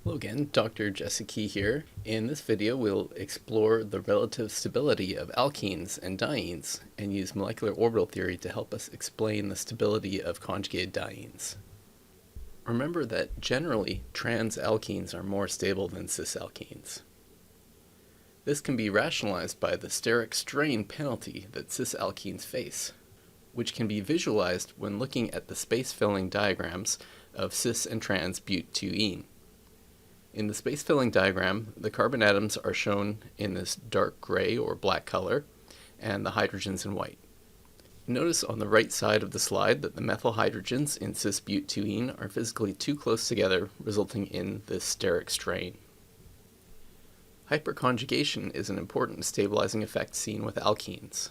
Hello again, Dr. Jesse Key here. In this video, we'll explore the relative stability of alkenes and dienes and use molecular orbital theory to help us explain the stability of conjugated dienes. Remember that generally, trans alkenes are more stable than cis alkenes. This can be rationalized by the steric strain penalty that cis alkenes face, which can be visualized when looking at the space-filling diagrams of cis and trans but-2-ene. In the space-filling diagram, the carbon atoms are shown in this dark gray or black color, and the hydrogens in white. Notice on the right side of the slide that the methyl hydrogens in cis-but-2-ene are physically too close together, resulting in this steric strain. Hyperconjugation is an important stabilizing effect seen with alkenes.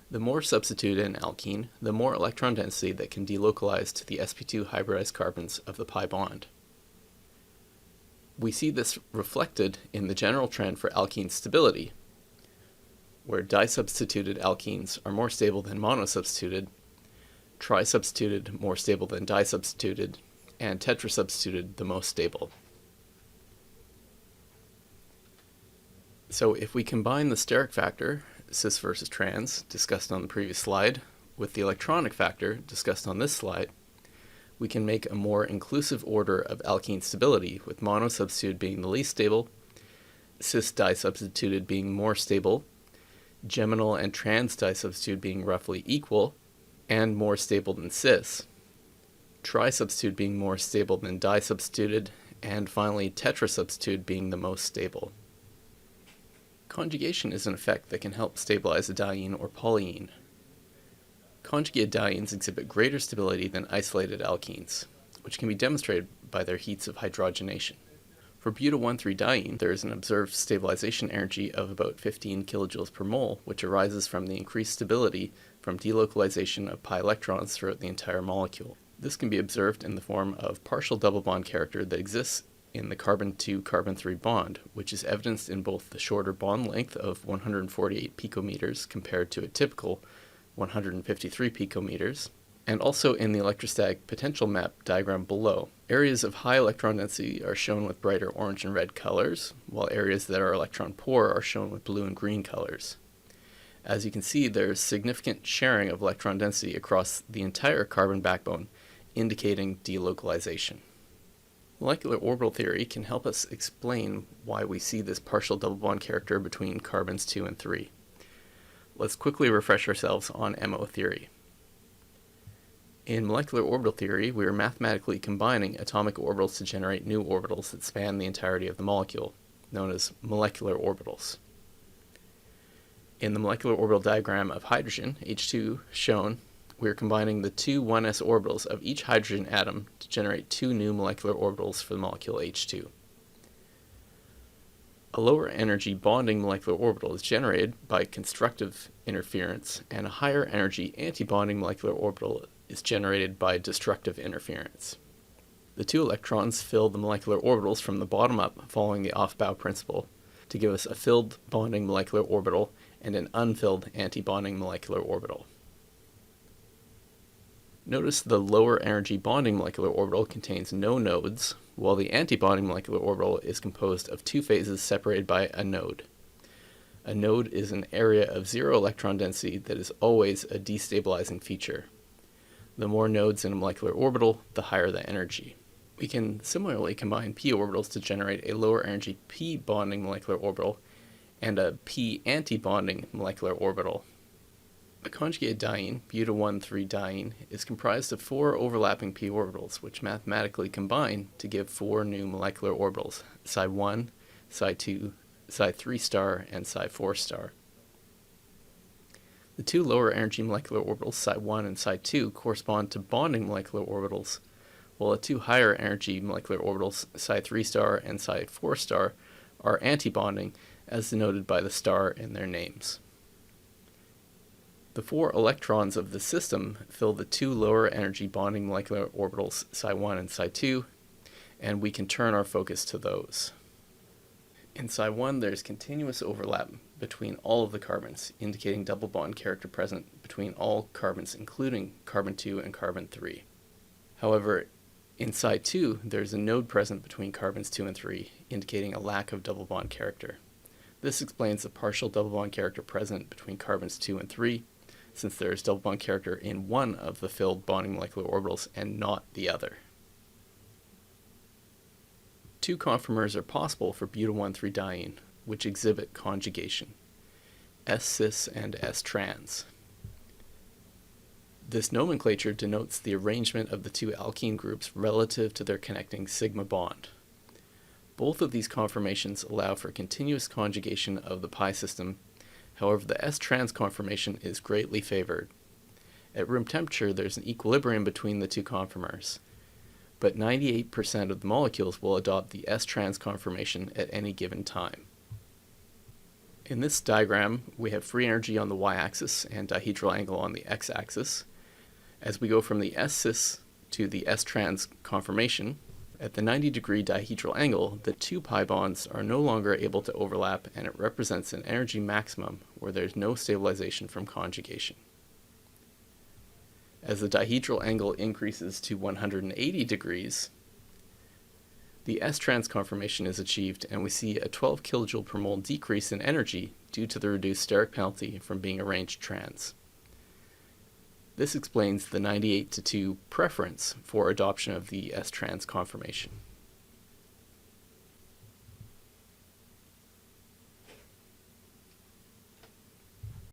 The more substituted an alkene, the more electron density that can delocalize to the sp2 hybridized carbons of the pi bond. We see this reflected in the general trend for alkene stability, where disubstituted alkenes are more stable than monosubstituted, trisubstituted more stable than disubstituted, and tetrasubstituted the most stable. So if we combine the steric factor, cis versus trans, discussed on the previous slide, with the electronic factor, discussed on this slide, we can make a more inclusive order of alkene stability, with monosubstituted being the least stable, cis disubstituted being more stable, geminal and trans disubstituted being roughly equal and more stable than cis, trisubstituted being more stable than disubstituted, and finally tetrasubstituted being the most stable. Conjugation is an effect that can help stabilize a diene or polyene. Conjugated dienes exhibit greater stability than isolated alkenes, which can be demonstrated by their heats of hydrogenation. For butyl-1,3-diene, there is an observed stabilization energy of about 15 kilojoules per mole, which arises from the increased stability from delocalization of pi electrons throughout the entire molecule. This can be observed in the form of partial double bond character that exists in the carbon-2-carbon-3 bond, which is evidenced in both the shorter bond length of 148 picometers compared to a typical 153 picometers, and also in the electrostatic potential map diagram below. Areas of high electron density are shown with brighter orange and red colors, while areas that are electron poor are shown with blue and green colors. As you can see, there is significant sharing of electron density across the entire carbon backbone, indicating delocalization. Molecular orbital theory can help us explain why we see this partial double bond character between carbons 2 and 3. Let's quickly refresh ourselves on MO theory. In molecular orbital theory, we are mathematically combining atomic orbitals to generate new orbitals that span the entirety of the molecule, known as molecular orbitals. In the molecular orbital diagram of hydrogen, H2 shown, we are combining the two 1s orbitals of each hydrogen atom to generate two new molecular orbitals for the molecule H2. A lower energy bonding molecular orbital is generated by constructive interference, and a higher energy antibonding molecular orbital is generated by destructive interference. The two electrons fill the molecular orbitals from the bottom up following the off-bow principle to give us a filled bonding molecular orbital and an unfilled antibonding molecular orbital. Notice the lower energy bonding molecular orbital contains no nodes, while the antibonding molecular orbital is composed of two phases separated by a node. A node is an area of zero electron density that is always a destabilizing feature. The more nodes in a molecular orbital, the higher the energy. We can similarly combine p orbitals to generate a lower energy p bonding molecular orbital and a p antibonding molecular orbital. A conjugated diene, butyl-1,3-diene, is comprised of four overlapping p orbitals, which mathematically combine to give four new molecular orbitals, psi1, psi2, psi3 star, and psi4 star. The two lower energy molecular orbitals, psi1 and psi2, correspond to bonding molecular orbitals, while the two higher energy molecular orbitals, psi3 star and psi4 star, are antibonding, as denoted by the star in their names. The four electrons of the system fill the two lower energy bonding molecular orbitals, psi1 and psi2, and we can turn our focus to those. In psi1, there's continuous overlap between all of the carbons, indicating double bond character present between all carbons, including carbon 2 and carbon 3. However, In side 2, there's a node present between carbons 2 and 3, indicating a lack of double bond character. This explains the partial double bond character present between carbons 2 and 3, since there is double bond character in one of the filled bonding molecular orbitals and not the other. Two conformers are possible for butyl-1,3-diene, which exhibit conjugation: S-cis and S-trans. This nomenclature denotes the arrangement of the two alkene groups relative to their connecting sigma bond. Both of these conformations allow for continuous conjugation of the pi system. However, the S-trans conformation is greatly favored. At room temperature, there's an equilibrium between the two conformers, but 98% of the molecules will adopt the S-trans conformation at any given time. In this diagram, we have free energy on the y-axis and dihedral angle on the x-axis. As we go from the S-cis to the S-trans conformation, at the 90-degree dihedral angle, the two pi bonds are no longer able to overlap, and it represents an energy maximum where there's no stabilization from conjugation. As the dihedral angle increases to 180 degrees, the S-trans conformation is achieved, and we see a 12 kJ per mole decrease in energy due to the reduced steric penalty from being arranged trans. This explains the 98:2 preference for adoption of the S-trans conformation.